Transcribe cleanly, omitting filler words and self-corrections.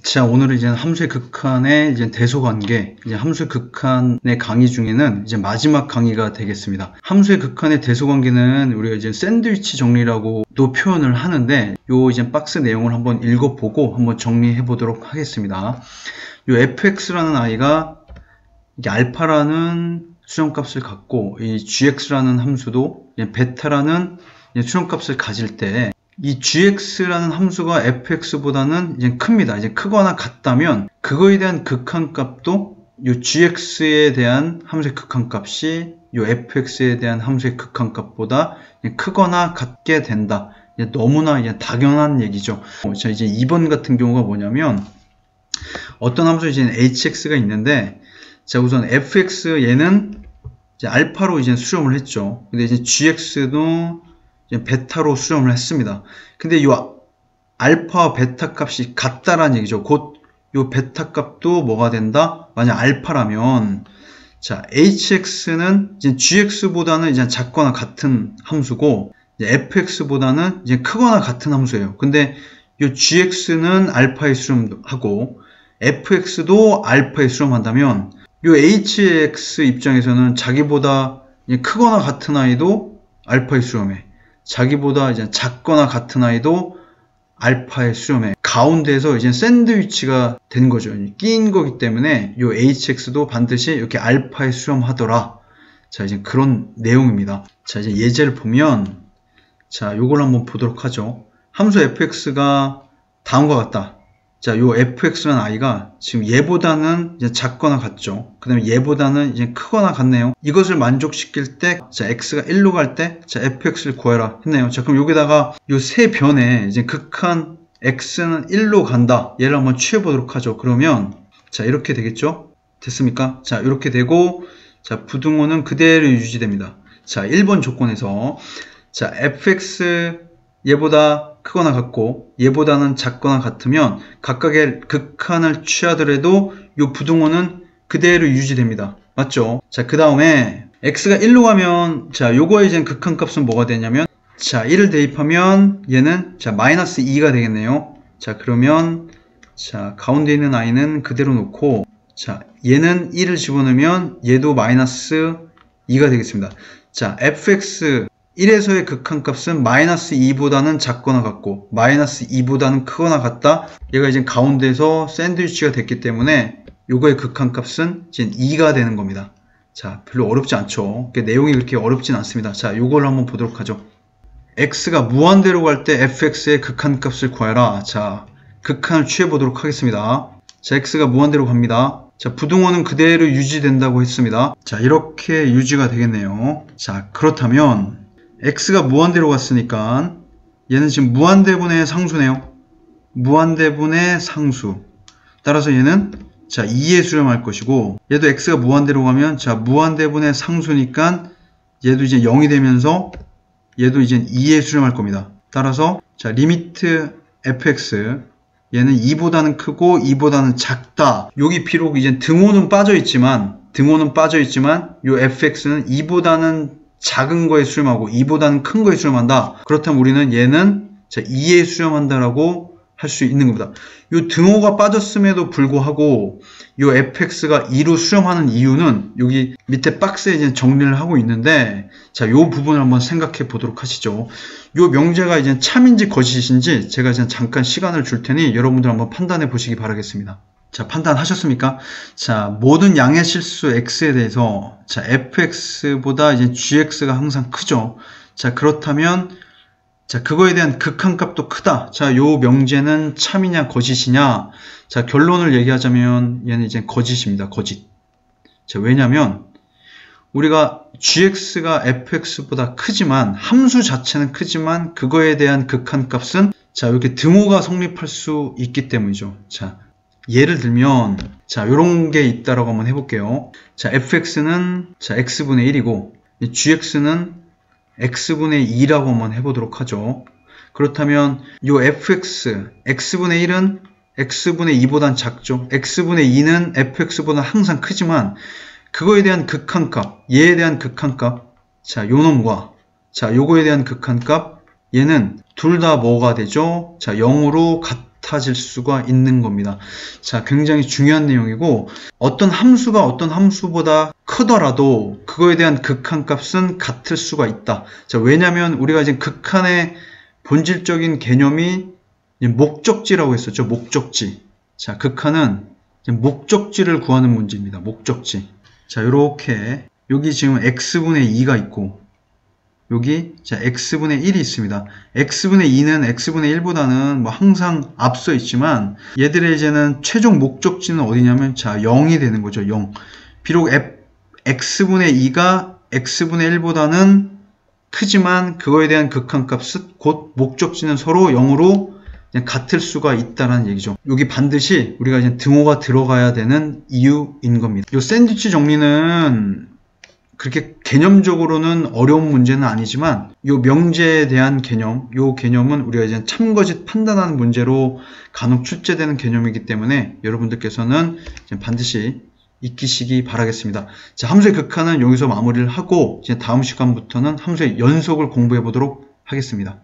자, 오늘은 이제 함수의 극한의 이제 대소관계, 이제 함수의 극한의 강의 중에는 이제 마지막 강의가 되겠습니다. 함수의 극한의 대소관계는 우리가 이제 샌드위치 정리라고도 표현을 하는데, 요 이제 박스 내용을 한번 읽어보고 한번 정리해 보도록 하겠습니다. 요 fx라는 아이가 이게 알파라는 수정값을 갖고, 이 gx라는 함수도 이제 베타라는 수정값을 가질 때, 이 gx라는 함수가 fx보다는 이제 큽니다. 이제 크거나 같다면 그거에 대한 극한값도 이 gx에 대한 함수의 극한값이 이 fx에 대한 함수의 극한값보다 크거나 같게 된다. 이제 너무나 이제 당연한 얘기죠. 자, 이제 2번 같은 경우가 뭐냐면 어떤 함수 이제 hx가 있는데, 자, 우선 fx 얘는 이제 알파로 이제 수렴을 했죠. 근데 이제 gx도 이제 베타로 수렴을 했습니다. 근데 이 알파와 베타 값이 같다라는 얘기죠. 곧 이 베타 값도 뭐가 된다? 만약 알파라면, 자, hx는 이제 gx보다는 이제 작거나 같은 함수고, 이제 fx보다는 이제 크거나 같은 함수예요. 근데 이 gx는 알파에 수렴하고, fx도 알파에 수렴한다면, 이 hx 입장에서는 자기보다 크거나 같은 아이도 알파에 수렴해. 자기보다 이제 작거나 같은 아이도 알파에 수렴해. 가운데에서 이제 샌드위치가 된 거죠. 끼인 거기 때문에 이 hx도 반드시 이렇게 알파에 수렴하더라. 자, 이제 그런 내용입니다. 자, 이제 예제를 보면, 자, 요걸 한번 보도록 하죠. 함수 fx가 다음과 같다. 자, 요 fx라는 아이가 지금 얘보다는 이제 작거나 같죠. 그 다음에 얘보다는 이제 크거나 같네요. 이것을 만족시킬 때, 자, x가 1로 갈 때, 자, fx를 구해라 했네요. 자, 그럼 여기다가 요 세 변에 이제 극한 x는 1로 간다. 얘를 한번 취해보도록 하죠. 그러면, 자, 이렇게 되겠죠? 됐습니까? 자, 이렇게 되고, 자, 부등호는 그대로 유지됩니다. 자, 1번 조건에서, 자, fx 얘보다 크거나 같고 얘보다는 작거나 같으면 각각의 극한을 취하더라도 이 부등호는 그대로 유지됩니다. 맞죠? 자, 그 다음에 x가 1로 가면, 자, 요거에 이제 극한값은 뭐가 되냐면, 자, 1을 대입하면 얘는, 자, 마이너스 2가 되겠네요. 자, 그러면, 자, 가운데 있는 i는 그대로 놓고, 자, 얘는 1을 집어넣으면 얘도 마이너스 2가 되겠습니다. 자, fx 1에서의 극한값은 마이너스 2보다는 작거나 같고 마이너스 2보다는 크거나 같다. 얘가 이제 가운데서 샌드위치가 됐기 때문에 요거의 극한값은 이제 2가 되는 겁니다. 자, 별로 어렵지 않죠. 내용이 그렇게 어렵진 않습니다. 자, 요걸 한번 보도록 하죠. x가 무한대로 갈 때 fx의 극한값을 구해라. 자, 극한을 취해 보도록 하겠습니다. 자, x가 무한대로 갑니다. 자, 부등호는 그대로 유지된다고 했습니다. 자, 이렇게 유지가 되겠네요. 자, 그렇다면 x가 무한대로 갔으니까 얘는 지금 무한대분의 상수네요. 무한대분의 상수. 따라서 얘는, 자, 2에 수렴할 것이고, 얘도 x가 무한대로 가면, 자, 무한대분의 상수니까 얘도 이제 0이 되면서 얘도 이제 2에 수렴할 겁니다. 따라서, 자, 리미트 fx, 얘는 2보다는 크고 2보다는 작다. 여기 비록 이제 등호는 빠져 있지만 요 fx는 2보다는 작은 거에 수렴하고 2보다는 큰 거에 수렴한다. 그렇다면 우리는 얘는, 자, 2에 수렴한다라고 할 수 있는 겁니다. 요 등호가 빠졌음에도 불구하고 요 fx가 2로 수렴하는 이유는 여기 밑에 박스에 이제 정리를 하고 있는데, 자, 요 부분을 한번 생각해 보도록 하시죠. 요 명제가 이제 참인지 거짓인지 제가 이제 잠깐 시간을 줄 테니 여러분들 한번 판단해 보시기 바라겠습니다. 자, 판단하셨습니까? 자, 모든 양의 실수 x에 대해서, 자, fx보다 이제 gx가 항상 크죠. 자, 그렇다면, 자, 그거에 대한 극한값도 크다. 자, 요 명제는 참이냐 거짓이냐? 자, 결론을 얘기하자면 얘는 이제 거짓입니다. 거짓. 자, 왜냐면 우리가 gx가 fx보다 크지만, 함수 자체는 크지만 그거에 대한 극한값은, 자, 이렇게 등호가 성립할 수 있기 때문이죠. 자, 예를 들면, 자, 요런 게 있다라고 한번 해볼게요. 자, fx는, 자, x분의 1이고, gx는 x분의 2라고 한번 해보도록 하죠. 그렇다면, 요 fx, x분의 1은 x분의 2보단 작죠. x분의 2는 fx보다 항상 크지만, 그거에 대한 극한값, 얘에 대한 극한값, 자, 요 놈과, 자, 요거에 대한 극한값, 얘는 둘 다 뭐가 되죠? 자, 0으로 같다. 같아질 수가 있는 겁니다. 자, 굉장히 중요한 내용이고 어떤 함수가 어떤 함수보다 크더라도 그거에 대한 극한값은 같을 수가 있다. 자, 왜냐면 우리가 이제 극한의 본질적인 개념이 목적지라고 했었죠. 목적지. 자, 극한은 목적지를 구하는 문제입니다. 목적지. 자, 요렇게 여기 지금 x분의 2가 있고 여기 자 x분의 1이 있습니다. x분의 2는 x분의 1보다는 뭐 항상 앞서 있지만 얘들의 이제는 최종 목적지는 어디냐면 자 0이 되는 거죠. 0. 비록 x분의 2가 x분의 1보다는 크지만 그거에 대한 극한값은 곧 목적지는 서로 0으로 같을 수가 있다는 얘기죠. 여기 반드시 우리가 이제 등호가 들어가야 되는 이유인 겁니다. 이 샌드위치 정리는 그렇게 개념적으로는 어려운 문제는 아니지만 이 명제에 대한 개념, 이 개념은 우리가 이제 참거짓 판단하는 문제로 간혹 출제되는 개념이기 때문에 여러분들께서는 반드시 익히시기 바라겠습니다. 자, 함수의 극한은 여기서 마무리를 하고 이제 다음 시간부터는 함수의 연속을 공부해 보도록 하겠습니다.